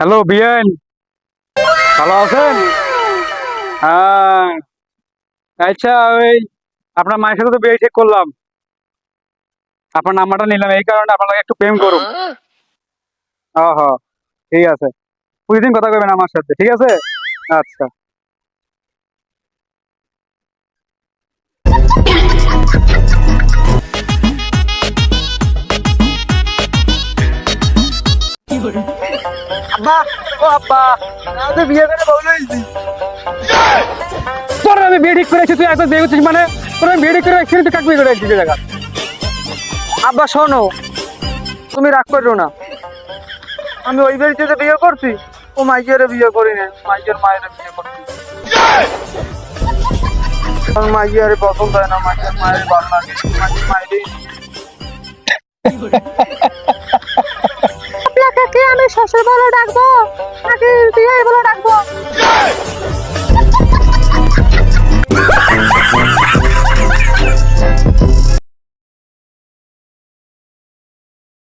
Hello বিয়েন, ভালো আছেন? হ্যাঁ। আচ্ছা, ওই আপনার মায়ের সাথে তো বিয়ে ঠিক করলাম। আপনার নাম্বারটা নিলাম এই কারণে আপনার লাগে একটু প্রেম করুন। হ হ, ঠিক আছে। প্রতিদিন কথা কইবেন আমার সাথে, ঠিক আছে? আচ্ছা। আব্বা, ও আব্বা, আমি তো বিয়ে করে বউ লইছি। তোর আমি বিয়ে ঠিক করেছি, তুই একবার বিয়ে করছিস মানে? তোর আমি বিয়ে ঠিক করে রাখছি, তুই কাক বিয়ে করে রাখছিস এই জায়গা? আব্বা শোনো, তুমি রাগ করো না। আমি ওই বাড়িতে যে বিয়ে করছি, ও মাইয়ের বিয়ে করি না, মাইয়ের মায়ের বিয়ে করছি। কারণ মাইয়ের পছন্দ হয় না, মাইয়ের মায়ের ভালো লাগে, মাইয়ের মায়েরই। আপনাকে কি আমি শ্বশুর বলে ডাকবো নাকি বিয়ে বলে ডাকবো?